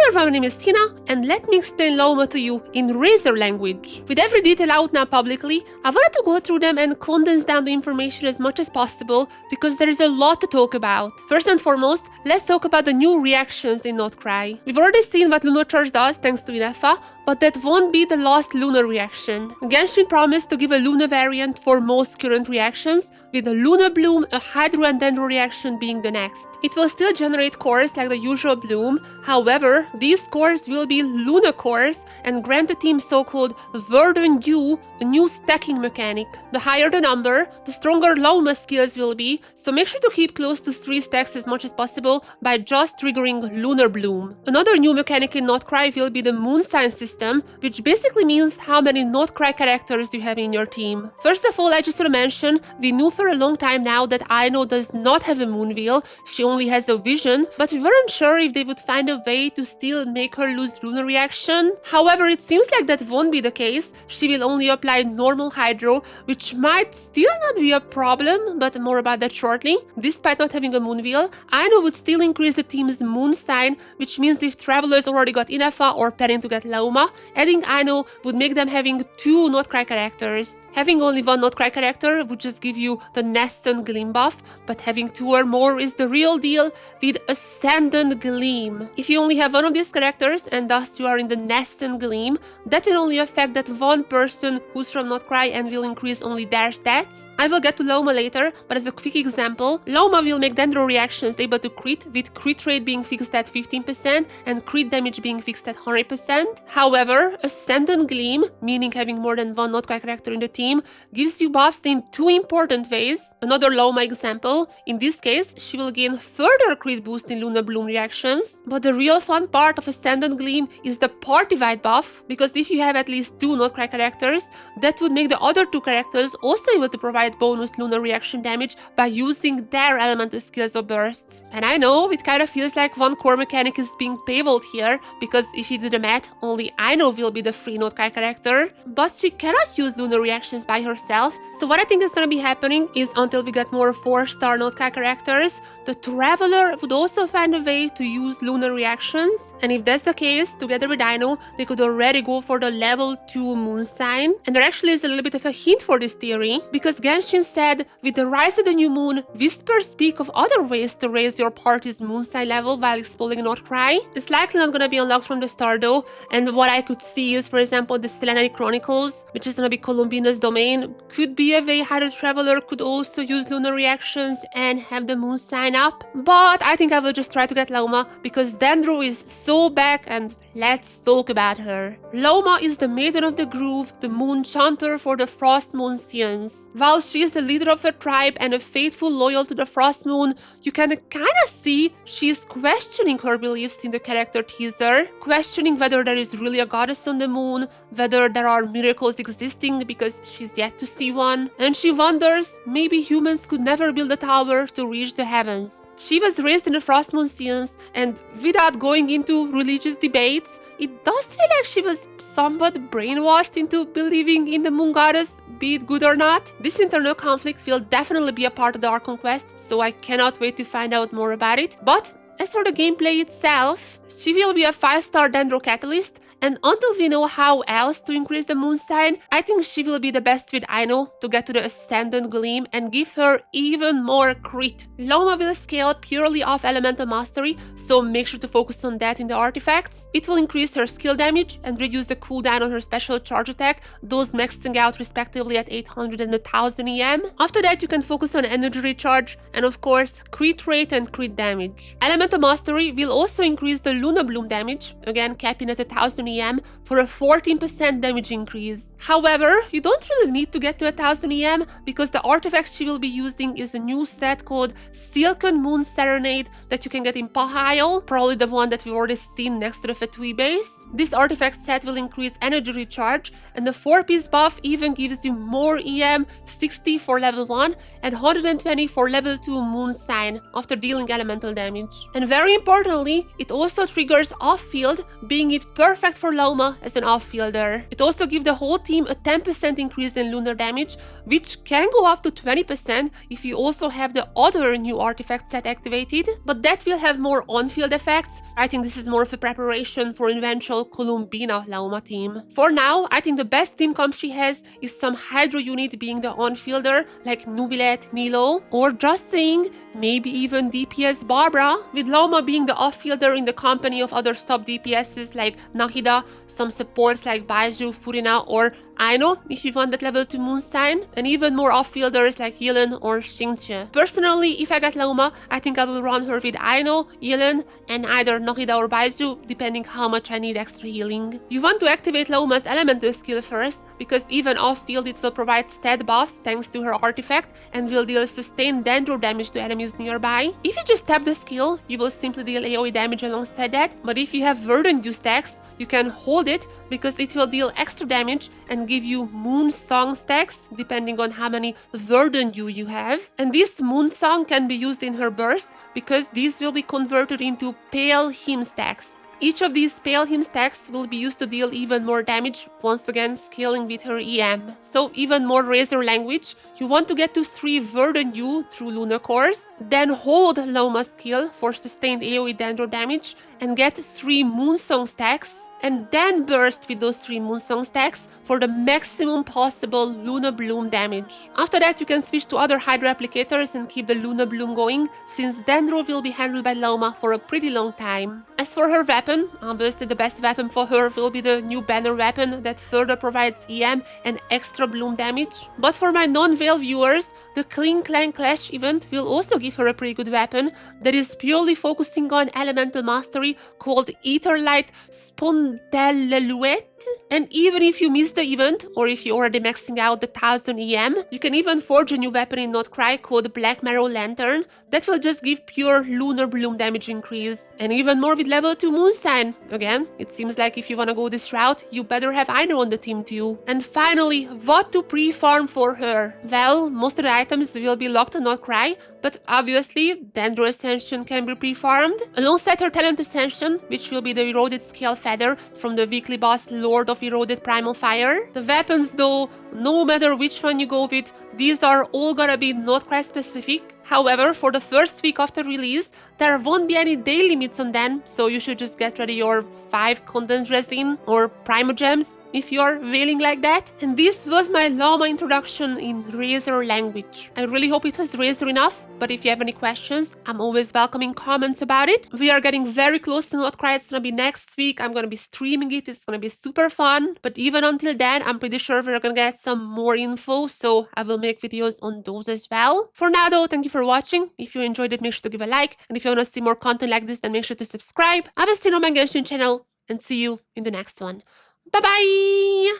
everyone, my name is Tina, and let me explain Lauma to you in Razor language. With every detail out now publicly, I wanted to go through them and condense down the information as much as possible because there is a lot to talk about. First and foremost, let's talk about the new reactions in Not Cry. We've already seen what Lunar Charge does thanks to Inefa, but that won't be the last Lunar reaction. Genshin promised to give a Lunar variant for most current reactions, with a Lunar-Bloom, a Hydro and Dendro reaction being the next. It will still generate cores like the usual bloom, however, these cores will be Lunar cores and grant the team so-called Verdant Dew, a new stacking mechanic. The higher the number, the stronger Lauma skills will be, so make sure to keep close to 3 stacks as much as possible by just triggering Lunar-Bloom. Another new mechanic in Not Cry will be the Moonsign system, which basically means how many Not Cry characters you have in your team. First of all, I just want to mention, we knew for a long time now that Aino does not have a moon wheel, she only has a vision, but we weren't sure if they would find a way to still make her lose Lunar reaction. However, it seems like that won't be the case. She will only apply normal Hydro, which might still not be a problem, but more about that shortly. Despite not having a moon wheel, Aino would still increase the team's Moonsign, which means if travelers already got Inefa or planning to get Lauma, adding Aino would make them having 2 Not Cry characters. Having only 1 Not Cry character would just give you the Nest and Gleam buff, but having 2 or more is the real deal with Ascendant Gleam. If you only have 1 of these characters and thus you are in the Nest and Gleam, that will only affect that 1 person who's from Not Cry and will increase only their stats. I will get to Lauma later, but as a quick example, Lauma will make Dendro reactions able to crit, with crit rate being fixed at 15% and crit damage being fixed at 100%. However, Ascendant Gleam, meaning having more than 1 Not Cry character in the team, gives you buffs in 2 important ways. Another Lauma example, in this case, she will gain further crit boost in Lunar-Bloom reactions, but the real fun part of Ascendant Gleam is the Party-wide buff, because if you have at least 2 Not Cry characters, that would make the other 2 characters also able to provide bonus Lunar reaction damage by using their elemental skills or bursts. And I know it kind of feels like 1 core mechanic is being paywalled here, because if you do the math, only Aino will be the free Not Cry character, but she cannot use Lunar reactions by herself. So what I think is gonna be happening is until we get more 4-star Not Cry characters, the Traveler would also find a way to use Lunar reactions, and if that's the case, together with Aino, they could already go for the level 2 Moonsign. And there actually is a little bit of a hint for this theory, because Genshin said, with the rise of the new moon, whispers speak of other ways to raise your party's Moonsign level while exploring Not Cry. It's likely not gonna be unlocked from the start though, and what I could see is, for example, the Stellenary Chronicles, which is gonna be Columbina's domain, could be a way how the Traveler could also use Lunar reactions and have the Moonsign up. But I think I will just try to get Lauma, because Dendro is so back, and let's talk about her. Lauma is the Maiden of the Groove, the Moon Chanter for the Frost Moonsians. While she is the leader of her tribe and a faithful loyal to the Frost Moon, you can kinda see she's questioning her beliefs in the character teaser, questioning whether there is really a goddess on the moon, whether there are miracles existing because she's yet to see one, and she wonders maybe humans could never build a tower to reach the heavens. She was raised in the Frost Moonsians, and without going into religious debates, it does feel like she was somewhat brainwashed into believing in the moon goddess, be it good or not. This internal conflict will definitely be a part of the Archon quest, so I cannot wait to find out more about it. But as for the gameplay itself, she will be a 5-star Dendro Catalyst, and until we know how else to increase the Moonsign, I think she will be the best with Aino to get to the Ascendant Gleam and give her even more crit. Lauma will scale purely off Elemental Mastery, so make sure to focus on that in the artifacts. It will increase her skill damage and reduce the cooldown on her special charge attack, those maxing out respectively at 800 and 1000 EM. After that, you can focus on energy recharge and of course crit rate and crit damage. Elemental Mastery will also increase the Lunar-Bloom damage, again capping at 1000 EM for a 14% damage increase. However, you don't really need to get to 1000 EM, because the artifact she will be using is a new set called Silken Moon Serenade that you can get in Pahayal, probably the one that we've already seen next to the Fatui base. This artifact set will increase energy recharge, and the 4-piece buff even gives you more EM, 60 for level 1 and 120 for level 2 Moonsign after dealing elemental damage. And very importantly, it also triggers off-field, being it perfect perfect for Lauma as an off-fielder. It also gives the whole team a 10% increase in lunar damage, which can go up to 20% if you also have the other new artifact set activated, but that will have more on-field effects. I think this is more of a preparation for eventual Columbina Lauma team. For now, I think the best team comp she has is some Hydro unit being the on-fielder, like Nubilet, Nilo, or just saying, maybe even DPS Barbara, with Lauma being the off-fielder in the company of other sub-DPSs like Nahida, some supports like Baiju, Furina, or Aino if you want that level 2 Moonsign, and even more off-fielders like Yilin or Xingqie. Personally, if I get Lauma, I think I will run her with Aino, Yilin, and either Nahida or Baiju, depending how much I need extra healing. You want to activate Lauma's elemental skill first, because even off-field it will provide stat buffs thanks to her artifact and will deal sustained dendro damage to enemies nearby. If you just tap the skill, you will simply deal AoE damage alongside that, but if you have Verdant use stacks, you can hold it because it will deal extra damage and give you Moon Song stacks depending on how many Verdant you have. And this Moon Song can be used in her burst because these will be converted into Pale Hymn stacks. Each of these Pale Hymn stacks will be used to deal even more damage, once again scaling with her EM. So even more Razor language, you want to get to 3 Verdant U through Lunar Cores, then hold Lauma's skill for sustained AoE dendro damage and get 3 Moonsong stacks, and then burst with those 3 Moonsong stacks for the maximum possible Lunar-Bloom damage. After that, you can switch to other Hydro applicators and keep the Lunar-Bloom going, since Dendro will be handled by Lauma for a pretty long time. As for her weapon, obviously the best weapon for her will be the new banner weapon that further provides EM and extra bloom damage. But for my non-Veil viewers, the Cling Clang Clash event will also give her a pretty good weapon that is purely focusing on elemental mastery called Etherlight Spondelluette. And even if you miss the event, or if you're already maxing out the 1000 EM, you can even forge a new weapon in Notcry called Black Marrow Lantern that will just give pure Lunar-Bloom damage increase. And even more with level 2 Moonsign. Again, it seems like if you wanna go this route, you better have Aino on the team too. And finally, what to pre-farm for her? Well, most of the items will be locked on Notcry, but obviously, Dendro Ascension can be pre-farmed, alongside her Talent Ascension, which will be the Eroded Scale Feather from the weekly boss Lord of Eroded Primal Fire. The weapons though, no matter which one you go with, these are all gonna be Notcry specific. However, for the first week after release, there won't be any day limits on them, so you should just get ready your 5 condense resin or primogems if you're wailing like that. And this was my Lauma introduction in Razor language. I really hope it was Razor enough, but if you have any questions, I'm always welcoming comments about it. We are getting very close to Notcry. It's gonna be next week. I'm gonna be streaming it. It's gonna be super fun. But even until then, I'm pretty sure we're gonna get some more info, so I will make videos on those as well. For now though, thank you for watching. If you enjoyed it, make sure to give a like. And if you wanna see more content like this, then make sure to subscribe. I have a Sino Genshin channel, and see you in the next one. Bye bye!